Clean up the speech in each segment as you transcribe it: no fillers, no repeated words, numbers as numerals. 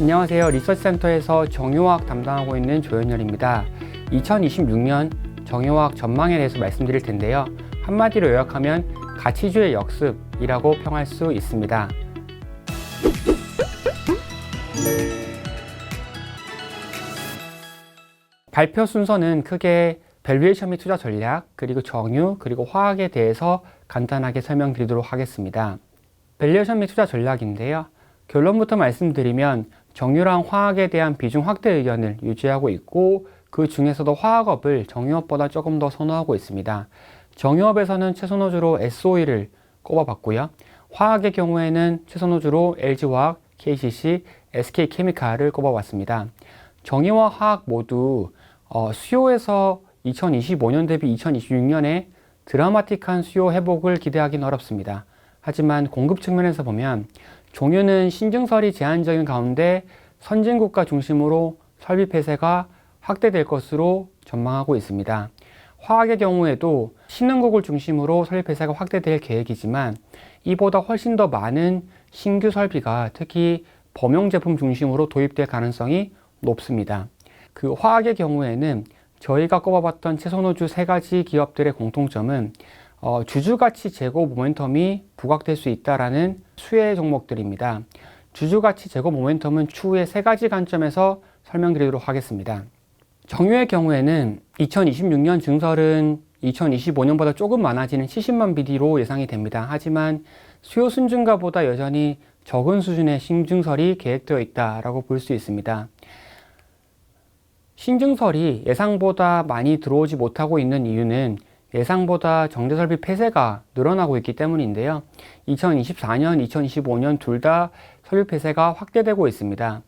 안녕하세요. 리서치센터에서 정유화학 담당하고 있는 조현열입니다. 2026년 정유화학 전망에 대해서 말씀드릴 텐데요. 한마디로 요약하면 가치주의 역습이라고 평할 수 있습니다. 발표 순서는 크게 밸류에이션 및 투자 전략, 그리고 정유, 그리고 화학에 대해서 간단하게 설명드리도록 하겠습니다. 밸류에이션 및 투자 전략인데요. 결론부터 말씀드리면 정유랑 화학에 대한 비중 확대 의견을 유지하고 있고, 그 중에서도 화학업을 정유업보다 조금 더 선호하고 있습니다. 정유업에서는 최선호주로 SOE를 꼽아봤고요. 화학의 경우에는 최선호주로 LG화학, KCC, SK케미칼을 꼽아봤습니다. 정유와 화학 모두 수요에서 2025년 대비 2026년에 드라마틱한 수요 회복을 기대하기는 어렵습니다. 하지만 공급 측면에서 보면 정유는 신증설이 제한적인 가운데 선진국가 중심으로 설비 폐쇄가 확대될 것으로 전망하고 있습니다. 화학의 경우에도 신흥국을 중심으로 설비 폐쇄가 확대될 계획이지만 이보다 훨씬 더 많은 신규 설비가 특히 범용 제품 중심으로 도입될 가능성이 높습니다. 그 화학의 경우에는 저희가 꼽아봤던 최선호주 세 가지 기업들의 공통점은 주주가치 제고 모멘텀이 부각될 수 있다라는 수혜 종목들입니다. 주주가치 제고 모멘텀은 추후에 세 가지 관점에서 설명드리도록 하겠습니다. 정유의 경우에는 2026년 증설은 2025년보다 조금 많아지는 70만 BD로 예상이 됩니다. 하지만 수요 순증가보다 여전히 적은 수준의 신증설이 계획되어 있다라고 볼 수 있습니다. 신증설이 예상보다 많이 들어오지 못하고 있는 이유는 예상보다 정제설비 폐쇄가 늘어나고 있기 때문인데요. 2024년, 2025년 둘 다 설비 폐쇄가 확대되고 있습니다.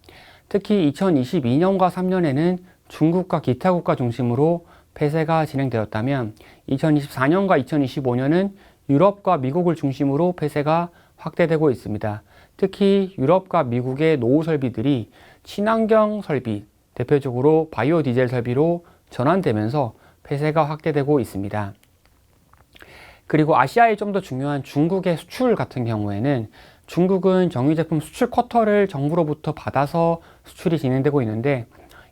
특히 2022년과 3년에는 중국과 기타 국가 중심으로 폐쇄가 진행되었다면 2024년과 2025년은 유럽과 미국을 중심으로 폐쇄가 확대되고 있습니다. 특히 유럽과 미국의 노후 설비들이 친환경 설비, 대표적으로 바이오 디젤 설비로 전환되면서 폐쇄가 확대되고 있습니다. 그리고 아시아에 좀 더 중요한 중국의 수출 같은 경우에는 중국은 정유 제품 수출 쿼터를 정부로부터 받아서 수출이 진행되고 있는데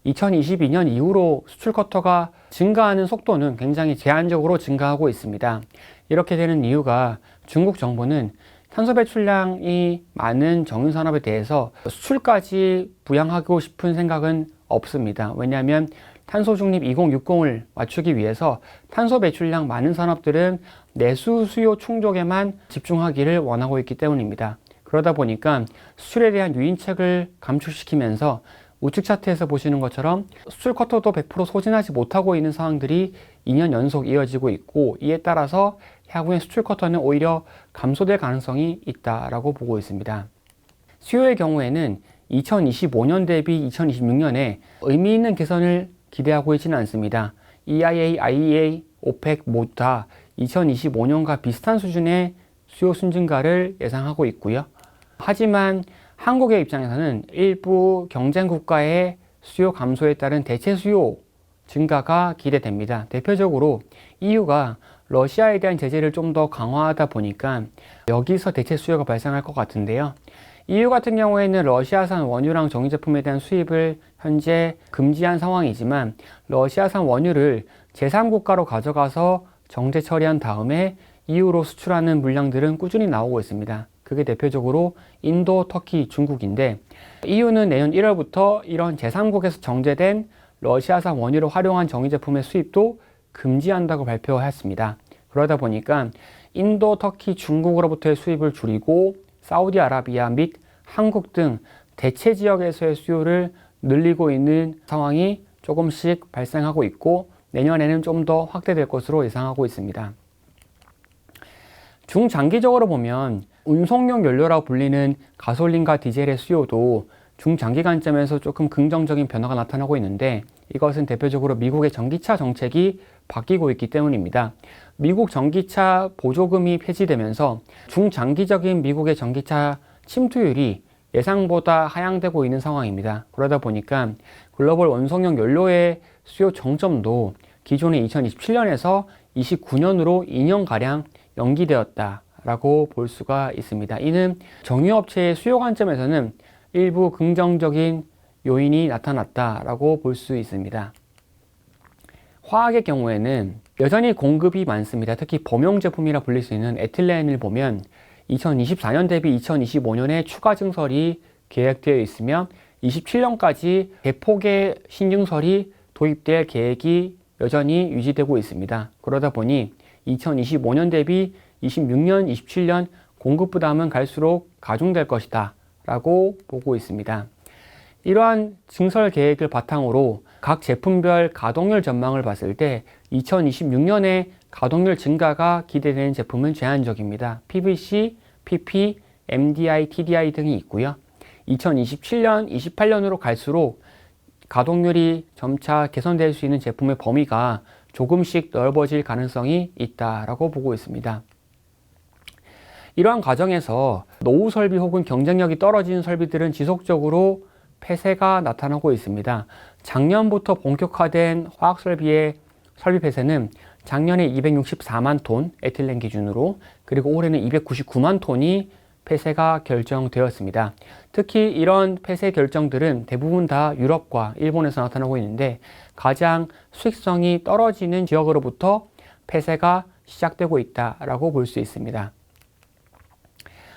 2022년 이후로 수출 쿼터가 증가하는 속도는 굉장히 제한적으로 증가하고 있습니다. 이렇게 되는 이유가 중국 정부는 탄소 배출량이 많은 정유 산업에 대해서 수출까지 부양하고 싶은 생각은 없습니다. 왜냐하면 탄소 중립 2060을 맞추기 위해서 탄소 배출량 많은 산업들은 내수 수요 충족에만 집중하기를 원하고 있기 때문입니다. 그러다 보니까 수출에 대한 유인책을 감축시키면서 우측 차트에서 보시는 것처럼 수출 쿼터도 100% 소진하지 못하고 있는 상황들이 2년 연속 이어지고 있고, 이에 따라서 향후의 수출 쿼터는 오히려 감소될 가능성이 있다라고 보고 있습니다. 수요의 경우에는 2025년 대비 2026년에 의미 있는 개선을 기대하고 있지는 않습니다. EIA, IEA, OPEC 모두 다 2025년과 비슷한 수준의 수요 순증가를 예상하고 있고요. 하지만 한국의 입장에서는 일부 경쟁 국가의 수요 감소에 따른 대체 수요 증가가 기대됩니다. 대표적으로 EU가 러시아에 대한 제재를 좀 더 강화하다 보니까 여기서 대체 수요가 발생할 것 같은데요. EU 같은 경우에는 러시아산 원유랑 정유 제품에 대한 수입을 현재 금지한 상황이지만 러시아산 원유를 제3국가로 가져가서 정제 처리한 다음에 EU로 수출하는 물량들은 꾸준히 나오고 있습니다. 그게 대표적으로 인도, 터키, 중국인데 EU는 내년 1월부터 이런 제3국에서 정제된 러시아산 원유를 활용한 정유 제품의 수입도 금지한다고 발표했습니다. 그러다 보니까 인도, 터키, 중국으로부터의 수입을 줄이고 사우디아라비아 및 한국 등 대체 지역에서의 수요를 늘리고 있는 상황이 조금씩 발생하고 있고, 내년에는 좀 더 확대될 것으로 예상하고 있습니다. 중장기적으로 보면 운송용 연료라고 불리는 가솔린과 디젤의 수요도 중장기 관점에서 조금 긍정적인 변화가 나타나고 있는데, 이것은 대표적으로 미국의 전기차 정책이 바뀌고 있기 때문입니다. 미국 전기차 보조금이 폐지되면서 중장기적인 미국의 전기차 침투율이 예상보다 하향되고 있는 상황입니다. 그러다 보니까 글로벌 원성용 연료의 수요 정점도 기존의 2027년에서 29년으로 2년가량 연기되었다라고 볼 수가 있습니다. 이는 정유업체의 수요 관점에서는 일부 긍정적인 요인이 나타났다라고 볼 수 있습니다. 화학의 경우에는 여전히 공급이 많습니다. 특히 범용 제품이라 불릴 수 있는 에틸렌을 보면 2024년 대비 2025년에 추가 증설이 계획되어 있으며 27년까지 대폭의 신증설이 도입될 계획이 여전히 유지되고 있습니다. 그러다 보니 2025년 대비 26년, 27년 공급 부담은 갈수록 가중될 것이다 라고 보고 있습니다. 이러한 증설 계획을 바탕으로 각 제품별 가동률 전망을 봤을 때 2026년에 가동률 증가가 기대되는 제품은 제한적입니다. PVC, PP, MDI, TDI 등이 있고요. 2027년, 28년으로 갈수록 가동률이 점차 개선될 수 있는 제품의 범위가 조금씩 넓어질 가능성이 있다라고 보고 있습니다. 이러한 과정에서 노후 설비 혹은 경쟁력이 떨어지는 설비들은 지속적으로 폐쇄가 나타나고 있습니다. 작년부터 본격화된 화학 설비의 설비 폐쇄는 작년에 264만 톤 에틸렌 기준으로, 그리고 올해는 299만 톤이 폐쇄가 결정되었습니다. 특히 이런 폐쇄 결정들은 대부분 다 유럽과 일본에서 나타나고 있는데 가장 수익성이 떨어지는 지역으로부터 폐쇄가 시작되고 있다라고 볼 수 있습니다.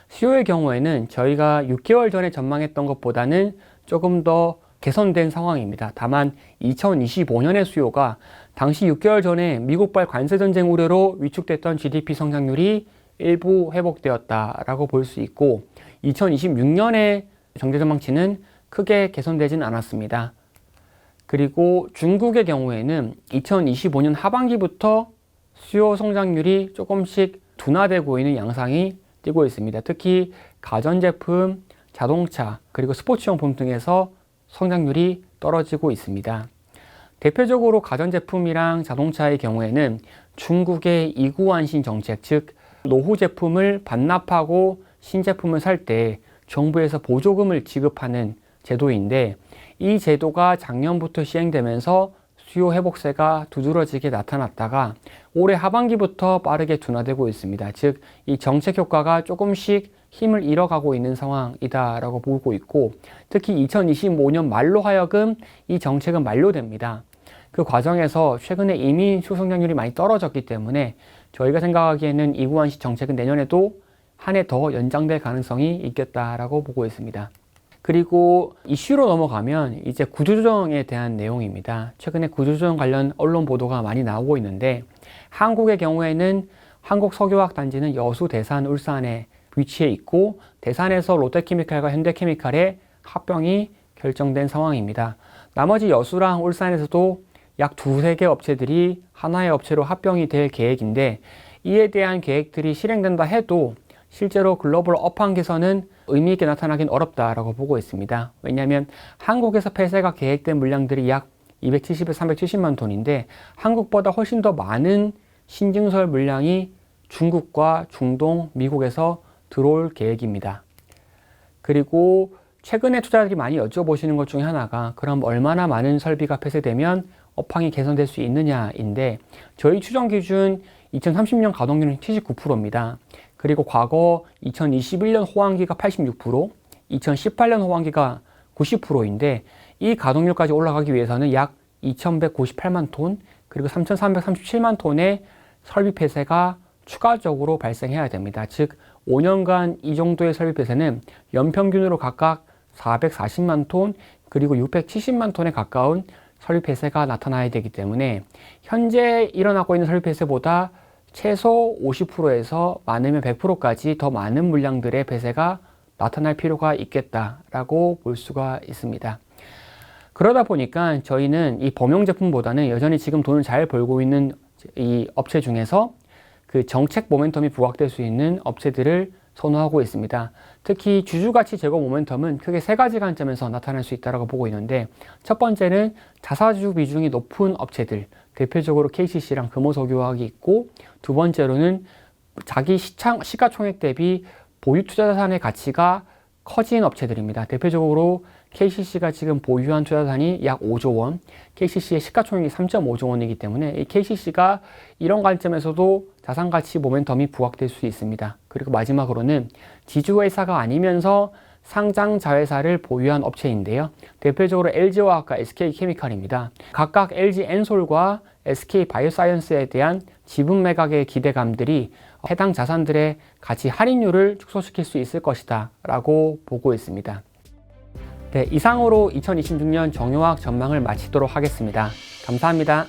수요의 경우에는 저희가 6개월 전에 전망했던 것보다는 조금 더 개선된 상황입니다. 다만 2025년의 수요가 당시 6개월 전에 미국발 관세전쟁 우려로 위축됐던 GDP 성장률이 일부 회복되었다라고 볼 수 있고 2026년의 경제전망치는 크게 개선되진 않았습니다. 그리고 중국의 경우에는 2025년 하반기부터 수요 성장률이 조금씩 둔화되고 있는 양상이 띄고 있습니다. 특히 가전제품, 자동차, 그리고 스포츠용품 등에서 성장률이 떨어지고 있습니다. 대표적으로 가전제품이랑 자동차의 경우에는 중국의 이구완신 정책, 즉 노후 제품을 반납하고 신제품을 살 때 정부에서 보조금을 지급하는 제도인데 이 제도가 작년부터 시행되면서 수요 회복세가 두드러지게 나타났다가 올해 하반기부터 빠르게 둔화되고 있습니다. 즉, 이 정책 효과가 조금씩 힘을 잃어가고 있는 상황이다라고 보고 있고 특히 2025년 말로 하여금 이 정책은 만료됩니다. 그 과정에서 최근에 이미 수성장률이 많이 떨어졌기 때문에 저희가 생각하기에는 이구환시 정책은 내년에도 한 해 더 연장될 가능성이 있겠다라고 보고 있습니다. 그리고 이슈로 넘어가면 이제 구조조정에 대한 내용입니다. 최근에 구조조정 관련 언론 보도가 많이 나오고 있는데 한국의 경우에는 한국석유화학단지는 여수, 대산, 울산에 위치해 있고 대산에서 롯데케미칼과 현대케미칼의 합병이 결정된 상황입니다. 나머지 여수랑 울산에서도 약 두세 개 업체들이 하나의 업체로 합병이 될 계획인데 이에 대한 계획들이 실행된다 해도 실제로 글로벌 업황에서는 의미 있게 나타나긴 어렵다라고 보고 있습니다. 왜냐하면 한국에서 폐쇄가 계획된 물량들이 약 270에서 370만 톤인데 한국보다 훨씬 더 많은 신증설 물량이 중국과 중동, 미국에서 들어올 계획입니다. 그리고 최근에 투자자들이 많이 여쭤보시는 것 중에 하나가 그럼 얼마나 많은 설비가 폐쇄되면 업황이 개선될 수 있느냐인데 저희 추정 기준 2030년 가동률은 79%입니다. 그리고 과거 2021년 호황기가 86%, 2018년 호황기가 90%인데 이 가동률까지 올라가기 위해서는 약 2198만 톤, 그리고 3337만 톤의 설비 폐쇄가 추가적으로 발생해야 됩니다. 즉 5년간 이 정도의 설비 폐쇄는 연평균으로 각각 440만 톤, 그리고 670만 톤에 가까운 설비 폐쇄가 나타나야 되기 때문에 현재 일어나고 있는 설비 폐쇄보다 최소 50%에서 많으면 100%까지 더 많은 물량들의 폐쇄가 나타날 필요가 있겠다라고 볼 수가 있습니다. 그러다 보니까 저희는 이 범용 제품보다는 여전히 지금 돈을 잘 벌고 있는 이 업체 중에서 그 정책 모멘텀이 부각될 수 있는 업체들을 선호하고 있습니다. 특히 주주가치 제고 모멘텀은 크게 세 가지 관점에서 나타날 수 있다고 보고 있는데 첫 번째는 자사주 비중이 높은 업체들, 대표적으로 KCC랑 금호석유화학이 있고 두 번째로는 자기 시가총액 대비 보유 투자자산의 가치가 커진 업체들입니다. 대표적으로 KCC가 지금 보유한 투자자산이 약 5조 원, KCC의 시가총액이 3.5조 원이기 때문에 이 KCC가 이런 관점에서도 자산가치 모멘텀이 부각될 수 있습니다. 그리고 마지막으로는 지주회사가 아니면서 상장 자회사를 보유한 업체인데요. 대표적으로 LG화학과 SK케미칼입니다. 각각 LG엔솔과 SK바이오사이언스에 대한 지분 매각의 기대감들이 해당 자산들의 가치 할인율을 축소시킬 수 있을 것이다 라고 보고 있습니다. 네, 이상으로 2026년 정유화학 전망을 마치도록 하겠습니다. 감사합니다.